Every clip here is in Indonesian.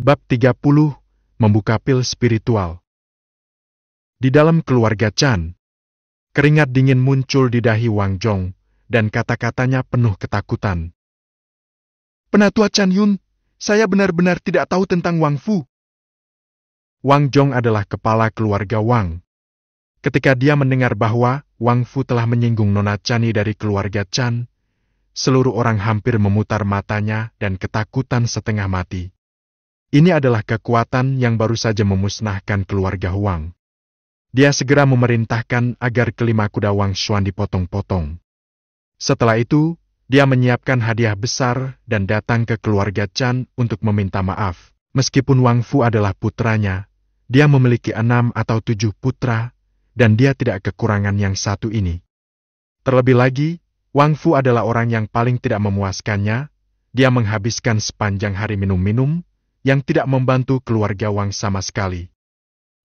Bab 30, Membuka Pil Spiritual. Di dalam keluarga Chan, keringat dingin muncul di dahi Wang Zhong, dan kata-katanya penuh ketakutan. Penatua Chan Yun, saya benar-benar tidak tahu tentang Wang Fu. Wang Zhong adalah kepala keluarga Wang. Ketika dia mendengar bahwa Wang Fu telah menyinggung Nona Chani dari keluarga Chan, seluruh orang hampir memutar matanya dan ketakutan setengah mati. Ini adalah kekuatan yang baru saja memusnahkan keluarga Wang. Dia segera memerintahkan agar kelima kuda Wang Xuan dipotong-potong. Setelah itu, dia menyiapkan hadiah besar dan datang ke keluarga Chan untuk meminta maaf. Meskipun Wang Fu adalah putranya, dia memiliki 6 atau 7 putra, dan dia tidak kekurangan yang satu ini. Terlebih lagi, Wang Fu adalah orang yang paling tidak memuaskannya. Dia menghabiskan sepanjang hari minum-minum, yang tidak membantu keluarga Wang sama sekali.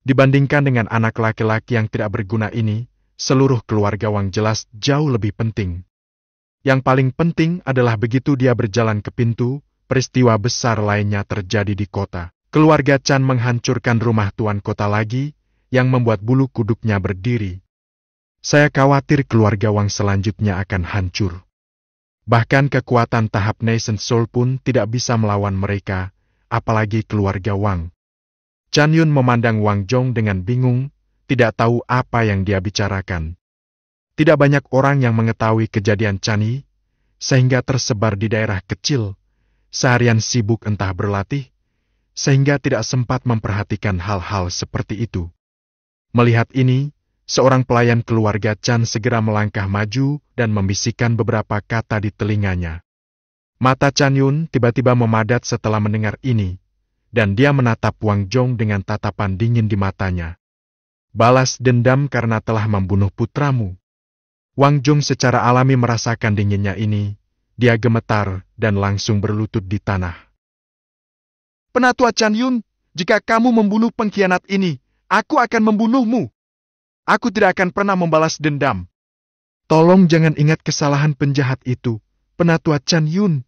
Dibandingkan dengan anak laki-laki yang tidak berguna ini, seluruh keluarga Wang jelas jauh lebih penting. Yang paling penting adalah begitu dia berjalan ke pintu, peristiwa besar lainnya terjadi di kota. Keluarga Chan menghancurkan rumah tuan kota lagi, yang membuat bulu kuduknya berdiri. Saya khawatir keluarga Wang selanjutnya akan hancur. Bahkan kekuatan tahap Nascent Soul pun tidak bisa melawan mereka, apalagi keluarga Wang. Chan Yun memandang Wang Zhong dengan bingung, tidak tahu apa yang dia bicarakan. Tidak banyak orang yang mengetahui kejadian Chan Yi, sehingga tersebar di daerah kecil, seharian sibuk entah berlatih, sehingga tidak sempat memperhatikan hal-hal seperti itu. Melihat ini, seorang pelayan keluarga Chan segera melangkah maju dan membisikkan beberapa kata di telinganya. Mata Chan Yun tiba-tiba memadat setelah mendengar ini, dan dia menatap Wang Zhong dengan tatapan dingin di matanya. Balas dendam karena telah membunuh putramu. Wang Zhong secara alami merasakan dinginnya ini, dia gemetar dan langsung berlutut di tanah. Penatua Chan Yun, jika kamu membunuh pengkhianat ini, aku akan membunuhmu. Aku tidak akan pernah membalas dendam. Tolong jangan ingat kesalahan penjahat itu, Penatua Chan Yun.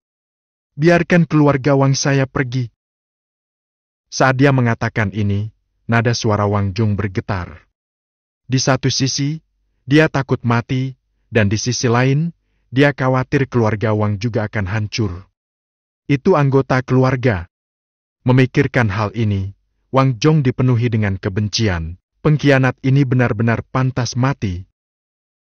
Biarkan keluarga Wang saya pergi. Saat dia mengatakan ini, nada suara Wang Zhong bergetar. Di satu sisi, dia takut mati, dan di sisi lain, dia khawatir keluarga Wang juga akan hancur. Itu anggota keluarga. Memikirkan hal ini, Wang Zhong dipenuhi dengan kebencian. Pengkhianat ini benar-benar pantas mati.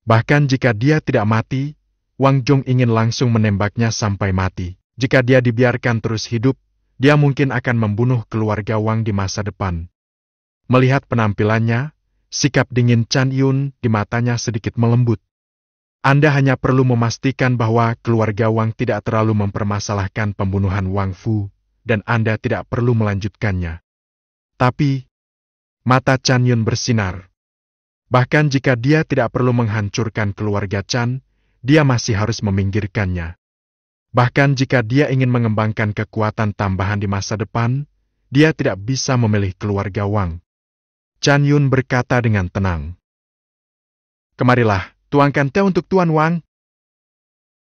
Bahkan jika dia tidak mati, Wang Zhong ingin langsung menembaknya sampai mati. Jika dia dibiarkan terus hidup, dia mungkin akan membunuh keluarga Wang di masa depan. Melihat penampilannya, sikap dingin Chan Yun di matanya sedikit melembut. Anda hanya perlu memastikan bahwa keluarga Wang tidak terlalu mempermasalahkan pembunuhan Wang Fu, dan Anda tidak perlu melanjutkannya. Tapi, mata Chan Yun bersinar. Bahkan jika dia tidak perlu menghancurkan keluarga Chan, dia masih harus meminggirkannya. Bahkan jika dia ingin mengembangkan kekuatan tambahan di masa depan, dia tidak bisa memilih keluarga Wang. Chan Yun berkata dengan tenang. Kemarilah, tuangkan teh untuk Tuan Wang.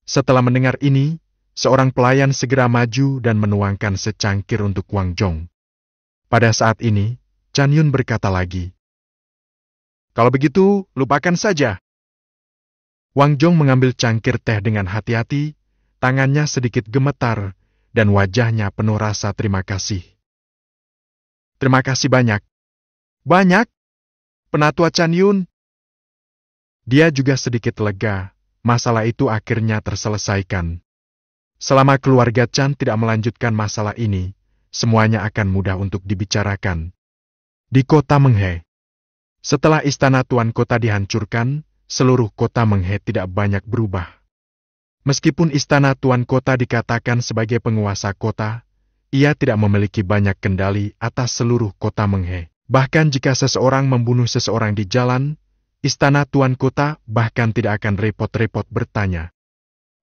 Setelah mendengar ini, seorang pelayan segera maju dan menuangkan secangkir untuk Wang Zhong. Pada saat ini, Chan Yun berkata lagi. Kalau begitu, lupakan saja. Wang Zhong mengambil cangkir teh dengan hati-hati, tangannya sedikit gemetar, dan wajahnya penuh rasa terima kasih. Terima kasih banyak. Banyak? Penatua Chan Yun. Dia juga sedikit lega, masalah itu akhirnya terselesaikan. Selama keluarga Chan tidak melanjutkan masalah ini, semuanya akan mudah untuk dibicarakan. Di kota Menghe. Setelah istana tuan kota dihancurkan, seluruh kota Menghe tidak banyak berubah. Meskipun istana tuan kota dikatakan sebagai penguasa kota, ia tidak memiliki banyak kendali atas seluruh kota Menghe. Bahkan jika seseorang membunuh seseorang di jalan, istana tuan kota bahkan tidak akan repot-repot bertanya.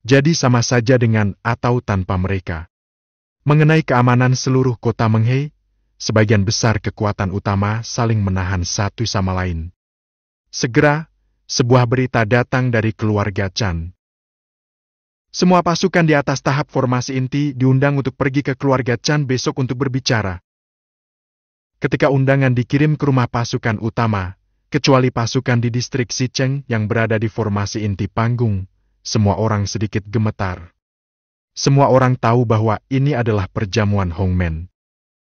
Jadi sama saja dengan atau tanpa mereka. Mengenai keamanan seluruh kota Menghe, sebagian besar kekuatan utama saling menahan satu sama lain. Segera, sebuah berita datang dari keluarga Chan. Semua pasukan di atas tahap formasi inti diundang untuk pergi ke keluarga Chan besok untuk berbicara. Ketika undangan dikirim ke rumah pasukan utama, kecuali pasukan di distrik Sicheng yang berada di formasi inti panggung, semua orang sedikit gemetar. Semua orang tahu bahwa ini adalah perjamuan Hongmen.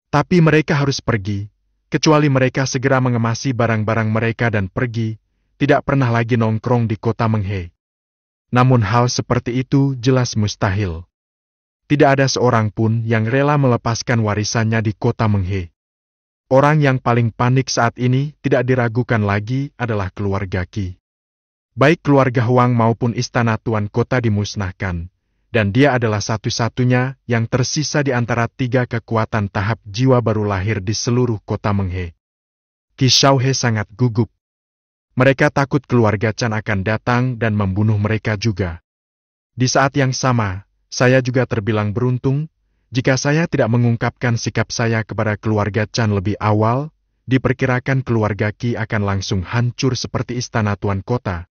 Tapi mereka harus pergi, kecuali mereka segera mengemasi barang-barang mereka dan pergi, tidak pernah lagi nongkrong di kota Menghe. Namun hal seperti itu jelas mustahil. Tidak ada seorang pun yang rela melepaskan warisannya di kota Menghe. Orang yang paling panik saat ini tidak diragukan lagi adalah keluarga Qi. Baik keluarga Huang maupun istana tuan kota dimusnahkan, dan dia adalah satu-satunya yang tersisa di antara 3 kekuatan tahap jiwa baru lahir di seluruh kota Menghe. Qi Xiaohe sangat gugup. Mereka takut keluarga Chan akan datang dan membunuh mereka juga. Di saat yang sama, saya juga terbilang beruntung, jika saya tidak mengungkapkan sikap saya kepada keluarga Chan lebih awal, diperkirakan keluarga Qi akan langsung hancur seperti istana tuan kota.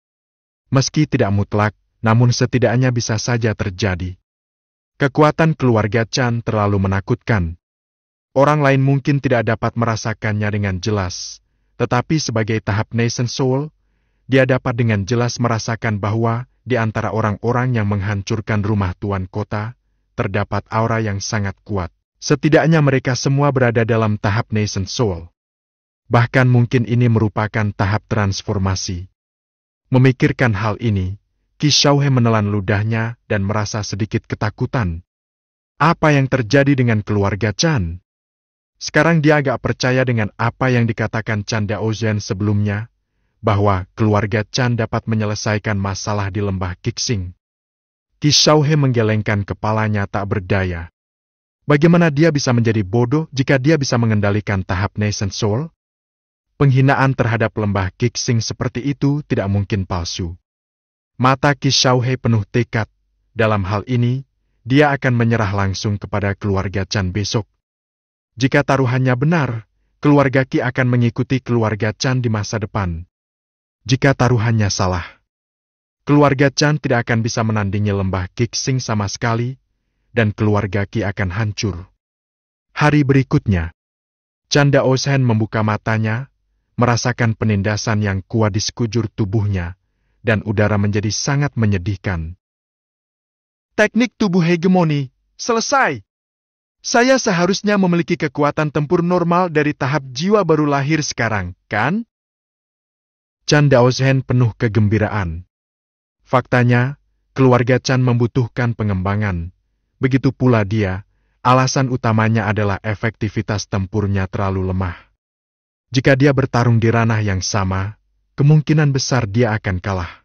Meski tidak mutlak, namun setidaknya bisa saja terjadi. Kekuatan keluarga Chan terlalu menakutkan. Orang lain mungkin tidak dapat merasakannya dengan jelas. Tetapi sebagai tahap Nation Soul, dia dapat dengan jelas merasakan bahwa di antara orang-orang yang menghancurkan rumah tuan kota, terdapat aura yang sangat kuat. Setidaknya mereka semua berada dalam tahap Nation Soul. Bahkan mungkin ini merupakan tahap transformasi. Memikirkan hal ini, Qi Xiaohe menelan ludahnya dan merasa sedikit ketakutan. Apa yang terjadi dengan keluarga Chan? Sekarang dia agak percaya dengan apa yang dikatakan Chan Daozhen sebelumnya, bahwa keluarga Chan dapat menyelesaikan masalah di lembah Qixing. Qi Xiaohe menggelengkan kepalanya tak berdaya. Bagaimana dia bisa menjadi bodoh jika dia bisa mengendalikan tahap Nation Soul? Penghinaan terhadap lembah Qixing seperti itu tidak mungkin palsu. Mata Qi Xiaohe penuh tekad. Dalam hal ini, dia akan menyerah langsung kepada keluarga Chan besok. Jika taruhannya benar, keluarga Qi akan mengikuti keluarga Chan di masa depan. Jika taruhannya salah, keluarga Chan tidak akan bisa menandingi lembah Qixing sama sekali, dan keluarga Qi akan hancur. Hari berikutnya, Chan Daozhen membuka matanya, merasakan penindasan yang kuat di sekujur tubuhnya, dan udara menjadi sangat menyedihkan. Teknik tubuh hegemoni, selesai! Saya seharusnya memiliki kekuatan tempur normal dari tahap jiwa baru lahir sekarang, kan? Chan Daozhen penuh kegembiraan. Faktanya, keluarga Chan membutuhkan pengembangan. Begitu pula dia, alasan utamanya adalah efektivitas tempurnya terlalu lemah. Jika dia bertarung di ranah yang sama, kemungkinan besar dia akan kalah.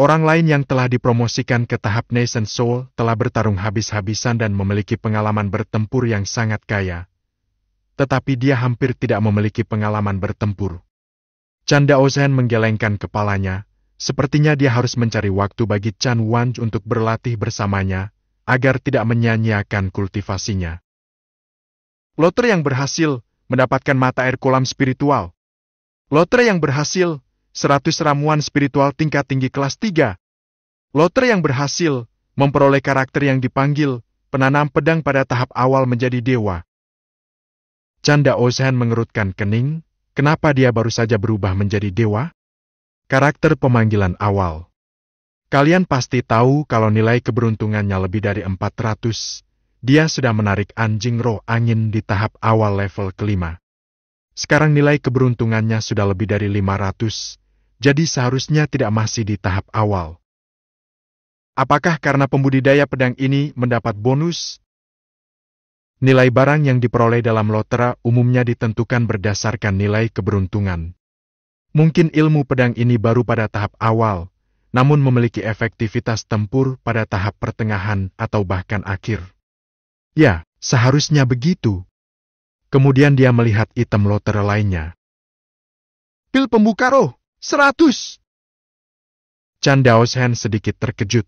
Orang lain yang telah dipromosikan ke tahap Nation Soul telah bertarung habis-habisan dan memiliki pengalaman bertempur yang sangat kaya. Tetapi dia hampir tidak memiliki pengalaman bertempur. Chan Daozhen menggelengkan kepalanya, sepertinya dia harus mencari waktu bagi Chan Wan untuk berlatih bersamanya, agar tidak menyia-nyiakan kultivasinya. Lotre yang berhasil mendapatkan mata air kolam spiritual. Lotre yang berhasil 100 ramuan spiritual tingkat tinggi kelas 3. Lotre yang berhasil memperoleh karakter yang dipanggil penanam pedang pada tahap awal menjadi dewa. Chan Daozhen mengerutkan kening, kenapa dia baru saja berubah menjadi dewa? Karakter pemanggilan awal. Kalian pasti tahu kalau nilai keberuntungannya lebih dari 400. Dia sudah menarik anjing roh angin di tahap awal level kelima. Sekarang nilai keberuntungannya sudah lebih dari 500. Jadi seharusnya tidak masih di tahap awal. Apakah karena pembudidaya pedang ini mendapat bonus? Nilai barang yang diperoleh dalam lotre umumnya ditentukan berdasarkan nilai keberuntungan. Mungkin ilmu pedang ini baru pada tahap awal, namun memiliki efektivitas tempur pada tahap pertengahan atau bahkan akhir. Ya, seharusnya begitu. Kemudian dia melihat item lotre lainnya. Pil pembuka roh! 100! Chan Daozhen sedikit terkejut.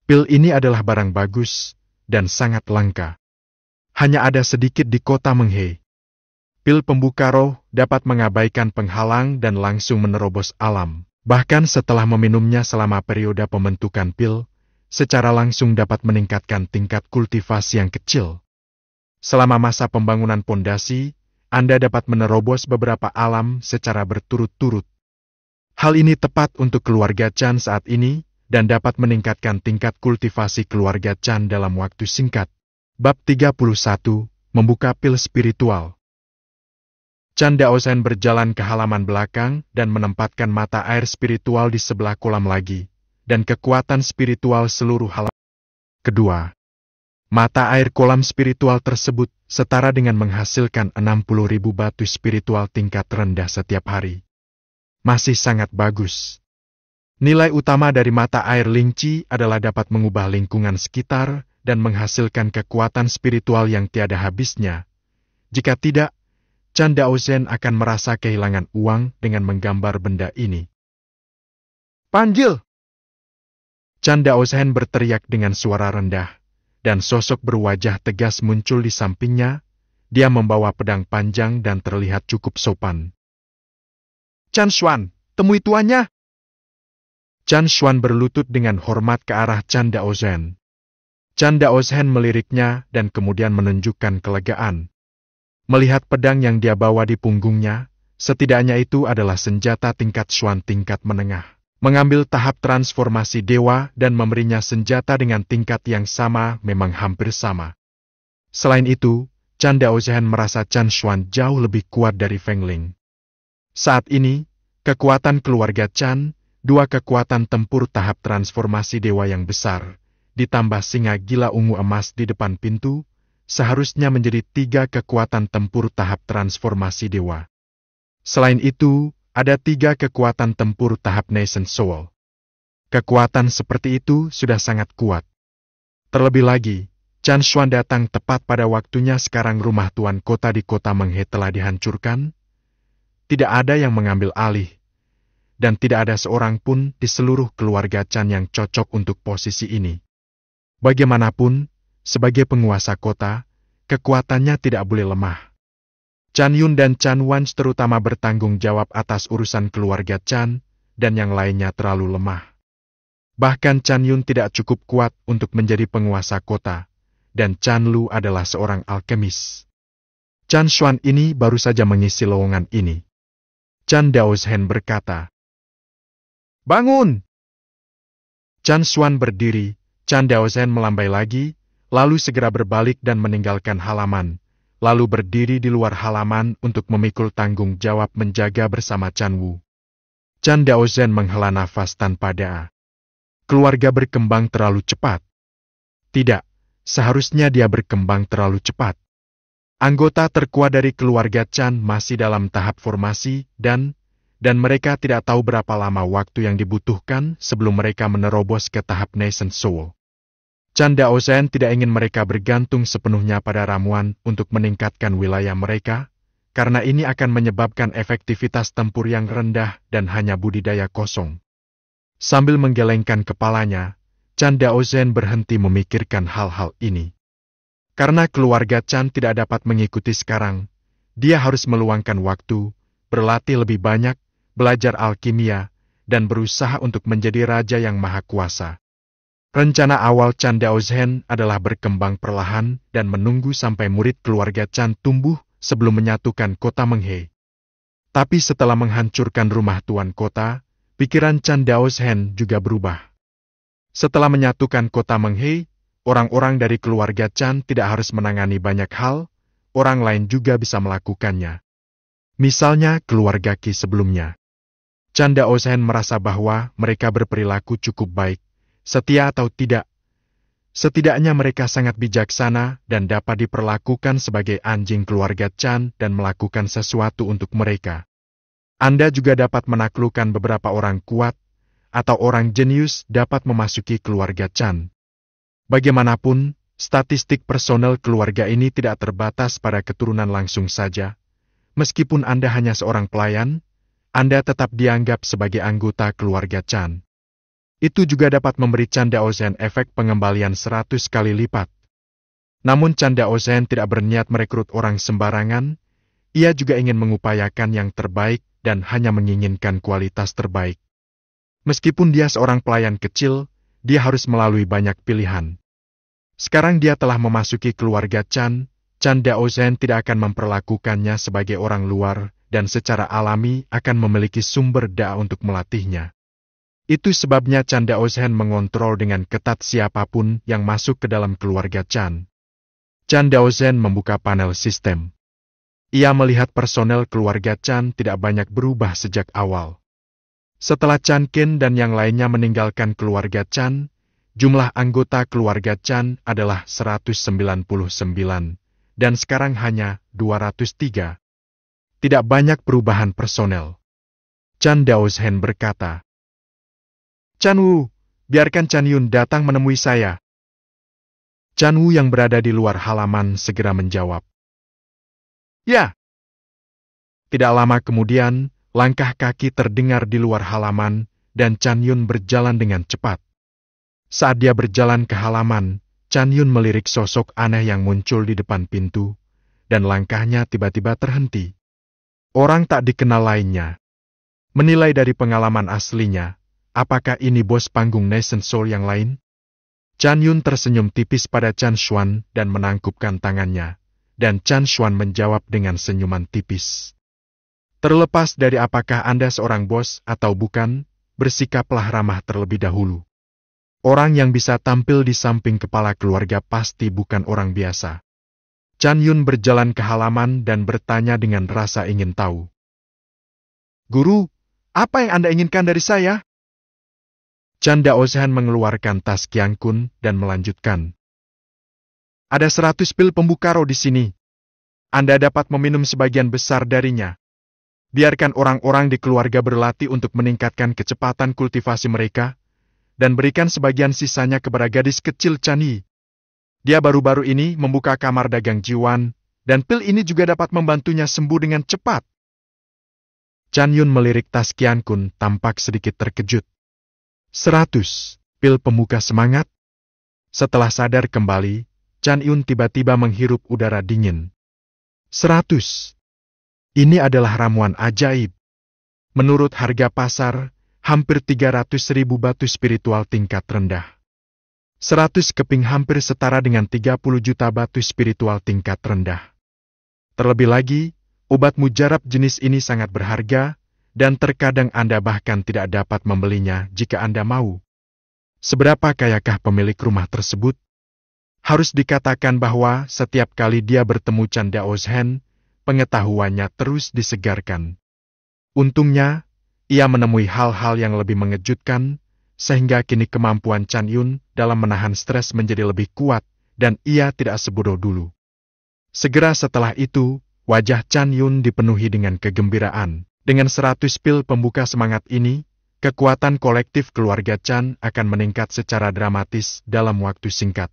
Pil ini adalah barang bagus dan sangat langka. Hanya ada sedikit di kota Menghe. Pil pembuka roh dapat mengabaikan penghalang dan langsung menerobos alam. Bahkan setelah meminumnya selama periode pembentukan pil, secara langsung dapat meningkatkan tingkat kultivasi yang kecil. Selama masa pembangunan pondasi, Anda dapat menerobos beberapa alam secara berturut-turut. Hal ini tepat untuk keluarga Chan saat ini, dan dapat meningkatkan tingkat kultivasi keluarga Chan dalam waktu singkat. Bab 31, Membuka Pil Spiritual. Chan Daosen berjalan ke halaman belakang dan menempatkan mata air spiritual di sebelah kolam lagi, dan kekuatan spiritual seluruh halaman. Kedua, mata air kolam spiritual tersebut setara dengan menghasilkan 60.000 batu spiritual tingkat rendah setiap hari. Masih sangat bagus. Nilai utama dari mata air Lingqi adalah dapat mengubah lingkungan sekitar dan menghasilkan kekuatan spiritual yang tiada habisnya. Jika tidak, Chan Daosen akan merasa kehilangan uang dengan menggambar benda ini. Panjil! Chan Daosen berteriak dengan suara rendah, dan sosok berwajah tegas muncul di sampingnya. Dia membawa pedang panjang dan terlihat cukup sopan. Chan Xuan, temui tuannya! Chan Xuan berlutut dengan hormat ke arah Chan Daosen. Chan Daosen meliriknya dan kemudian menunjukkan kelegaan. Melihat pedang yang dia bawa di punggungnya, setidaknya itu adalah senjata tingkat Xuan tingkat menengah. Mengambil tahap transformasi dewa dan memberinya senjata dengan tingkat yang sama memang hampir sama. Selain itu, Chan Daosen merasa Chan Xuan jauh lebih kuat dari Feng Ling. Saat ini, kekuatan keluarga Chan, dua kekuatan tempur tahap transformasi dewa yang besar, ditambah singa gila ungu emas di depan pintu, seharusnya menjadi 3 kekuatan tempur tahap transformasi dewa. Selain itu, ada 3 kekuatan tempur tahap Nascent Soul. Kekuatan seperti itu sudah sangat kuat. Terlebih lagi, Chan Xuan datang tepat pada waktunya. Sekarang rumah tuan kota di kota Menghe telah dihancurkan. Tidak ada yang mengambil alih. Dan tidak ada seorang pun di seluruh keluarga Chan yang cocok untuk posisi ini. Bagaimanapun, sebagai penguasa kota, kekuatannya tidak boleh lemah. Chan Yun dan Chan Wan terutama bertanggung jawab atas urusan keluarga Chan, dan yang lainnya terlalu lemah. Bahkan Chan Yun tidak cukup kuat untuk menjadi penguasa kota, dan Chan Lu adalah seorang alkemis. Chan Xuan ini baru saja mengisi lowongan ini. Chan Daosen berkata, "Bangun!" Chan Xuan berdiri, Chan Daosen melambai lagi, lalu segera berbalik dan meninggalkan halaman, lalu berdiri di luar halaman untuk memikul tanggung jawab menjaga bersama Chan Wu. Chan Daosen menghela nafas tanpa daa. Keluarga berkembang terlalu cepat. Tidak, seharusnya dia berkembang terlalu cepat. Anggota terkuat dari keluarga Chan masih dalam tahap formasi dan mereka tidak tahu berapa lama waktu yang dibutuhkan sebelum mereka menerobos ke tahap Nascent Soul. Chan Daosen tidak ingin mereka bergantung sepenuhnya pada ramuan untuk meningkatkan wilayah mereka, karena ini akan menyebabkan efektivitas tempur yang rendah dan hanya budidaya kosong. Sambil menggelengkan kepalanya, Chan Daosen berhenti memikirkan hal-hal ini. Karena keluarga Chan tidak dapat mengikuti sekarang, dia harus meluangkan waktu, berlatih lebih banyak, belajar alkimia, dan berusaha untuk menjadi raja yang maha kuasa. Rencana awal Chan Daosen adalah berkembang perlahan dan menunggu sampai murid keluarga Chan tumbuh sebelum menyatukan kota Menghe. Tapi setelah menghancurkan rumah tuan kota, pikiran Chan Daosen juga berubah. Setelah menyatukan kota Menghe, orang-orang dari keluarga Chan tidak harus menangani banyak hal, orang lain juga bisa melakukannya. Misalnya keluarga Qi sebelumnya. Chan Daosen merasa bahwa mereka berperilaku cukup baik, setia atau tidak. Setidaknya mereka sangat bijaksana dan dapat diperlakukan sebagai anjing keluarga Chan dan melakukan sesuatu untuk mereka. Anda juga dapat menaklukkan beberapa orang kuat, atau orang jenius dapat memasuki keluarga Chan. Bagaimanapun, statistik personel keluarga ini tidak terbatas pada keturunan langsung saja. Meskipun Anda hanya seorang pelayan, Anda tetap dianggap sebagai anggota keluarga Chan. Itu juga dapat memberi Chan Daosen efek pengembalian 100 kali lipat. Namun Chan Daosen tidak berniat merekrut orang sembarangan, ia juga ingin mengupayakan yang terbaik dan hanya menginginkan kualitas terbaik. Meskipun dia seorang pelayan kecil, dia harus melalui banyak pilihan. Sekarang dia telah memasuki keluarga Chan Daozhen tidak akan memperlakukannya sebagai orang luar dan secara alami akan memiliki sumber daya untuk melatihnya. Itu sebabnya Chan Daozhen mengontrol dengan ketat siapapun yang masuk ke dalam keluarga Chan. Chan Daozhen membuka panel sistem. Ia melihat personel keluarga Chan tidak banyak berubah sejak awal. Setelah Chan Qin dan yang lainnya meninggalkan keluarga Chan, jumlah anggota keluarga Chan adalah 199, dan sekarang hanya 203. Tidak banyak perubahan personel. Chan Daozhen berkata, "Chan Wu, biarkan Chan Yun datang menemui saya." Chan Wu yang berada di luar halaman segera menjawab, "Ya." Tidak lama kemudian, langkah kaki terdengar di luar halaman, dan Chan Yun berjalan dengan cepat. Saat dia berjalan ke halaman, Chan Yun melirik sosok aneh yang muncul di depan pintu, dan langkahnya tiba-tiba terhenti. Orang tak dikenal lainnya. Menilai dari pengalaman aslinya, apakah ini bos panggung Nation Soul yang lain? Chan Yun tersenyum tipis pada Chan Xuan dan menangkupkan tangannya, dan Chan Xuan menjawab dengan senyuman tipis. "Terlepas dari apakah Anda seorang bos atau bukan, bersikaplah ramah terlebih dahulu. Orang yang bisa tampil di samping kepala keluarga pasti bukan orang biasa." Chan Yun berjalan ke halaman dan bertanya dengan rasa ingin tahu. "Guru, apa yang Anda inginkan dari saya?" Chan Daozhen mengeluarkan tas Qiang Kun dan melanjutkan. "Ada 100 pil pembuka roh di sini. Anda dapat meminum sebagian besar darinya. Biarkan orang-orang di keluarga berlatih untuk meningkatkan kecepatan kultivasi mereka, dan berikan sebagian sisanya kepada gadis kecil Chan Yi. Dia baru-baru ini membuka kamar dagang Jiwan, dan pil ini juga dapat membantunya sembuh dengan cepat." Chan Yun melirik tas Qiang Kun tampak sedikit terkejut. 100 pil pemuka semangat? Setelah sadar kembali, Chan Yun tiba-tiba menghirup udara dingin. 100. Ini adalah ramuan ajaib. Menurut harga pasar, hampir 300.000 batu spiritual tingkat rendah. 100 keping hampir setara dengan 30 juta batu spiritual tingkat rendah. Terlebih lagi, obat mujarab jenis ini sangat berharga, dan terkadang Anda bahkan tidak dapat membelinya jika Anda mau. Seberapa kayakah pemilik rumah tersebut? Harus dikatakan bahwa setiap kali dia bertemu Chan Daozhen, pengetahuannya terus disegarkan. Untungnya, ia menemui hal-hal yang lebih mengejutkan, sehingga kini kemampuan Chan Yun dalam menahan stres menjadi lebih kuat, dan ia tidak sebodoh dulu. Segera setelah itu, wajah Chan Yun dipenuhi dengan kegembiraan. Dengan 100 pil pembuka semangat ini, kekuatan kolektif keluarga Chan akan meningkat secara dramatis dalam waktu singkat.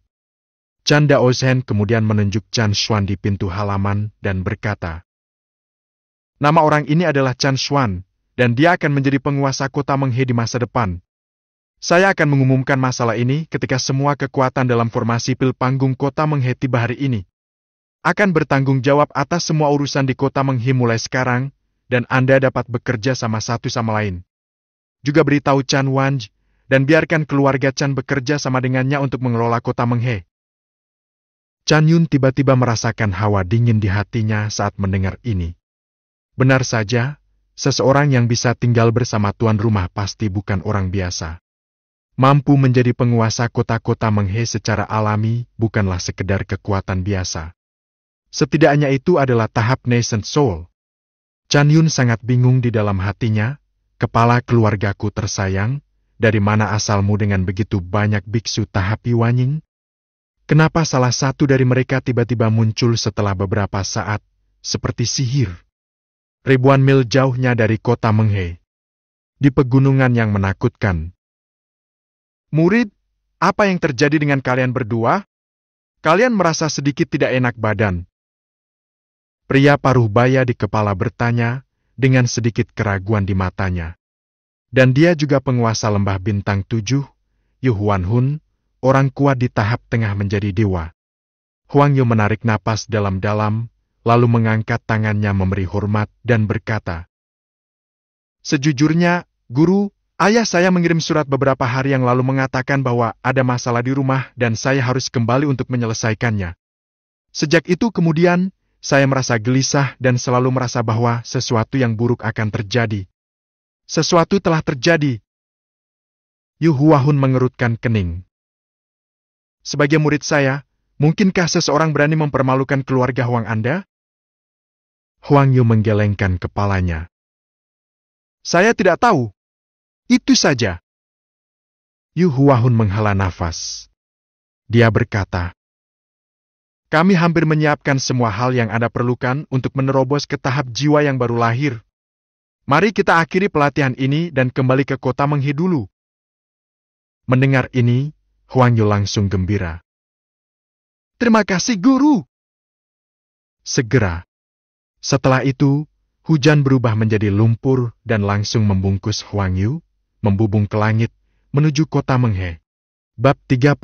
Chan Daozhen kemudian menunjuk Chan Xuan di pintu halaman dan berkata, "Nama orang ini adalah Chan Xuan, dan dia akan menjadi penguasa kota Menghe di masa depan. Saya akan mengumumkan masalah ini ketika semua kekuatan dalam formasi pil panggung kota Menghe tiba hari ini. Akan bertanggung jawab atas semua urusan di kota Menghe mulai sekarang, dan Anda dapat bekerja sama satu sama lain. Juga beritahu Chan Wanj, dan biarkan keluarga Chan bekerja sama dengannya untuk mengelola kota Menghe." Chan Yun tiba-tiba merasakan hawa dingin di hatinya saat mendengar ini. Benar saja, seseorang yang bisa tinggal bersama tuan rumah pasti bukan orang biasa. Mampu menjadi penguasa kota-kota Menghe secara alami bukanlah sekedar kekuatan biasa. Setidaknya itu adalah tahap Nation Soul. Chan Yun sangat bingung di dalam hatinya. "Kepala keluargaku tersayang, dari mana asalmu dengan begitu banyak biksu tahap Yuanying? Kenapa salah satu dari mereka tiba-tiba muncul setelah beberapa saat, seperti sihir? Ribuan mil jauhnya dari kota Menghe. Di pegunungan yang menakutkan. Murid, apa yang terjadi dengan kalian berdua? Kalian merasa sedikit tidak enak badan?" Pria paruh baya di kepala bertanya, dengan sedikit keraguan di matanya. Dan dia juga penguasa lembah bintang 7, Yu Huan Hun, orang kuat di tahap tengah menjadi dewa. Huang Yu menarik napas dalam-dalam, lalu mengangkat tangannya memberi hormat dan berkata, "Sejujurnya, Guru, Ayah saya mengirim surat beberapa hari yang lalu mengatakan bahwa ada masalah di rumah dan saya harus kembali untuk menyelesaikannya. Sejak itu kemudian, saya merasa gelisah dan selalu merasa bahwa sesuatu yang buruk akan terjadi. Sesuatu telah terjadi. Yu Huahun mengerutkan kening. Sebagai murid saya, mungkinkah seseorang berani mempermalukan keluarga Huang Anda? Huang Yu menggelengkan kepalanya. Saya tidak tahu. Itu saja. Yu Huahun menghela nafas. Dia berkata, kami hampir menyiapkan semua hal yang Anda perlukan untuk menerobos ke tahap jiwa yang baru lahir. Mari kita akhiri pelatihan ini dan kembali ke kota Menghe dulu. Mendengar ini, Huang Yu langsung gembira. Terima kasih, Guru. Segera. Setelah itu, hujan berubah menjadi lumpur dan langsung membungkus Huang Yu, membubung ke langit, menuju kota Menghe. Bab 32,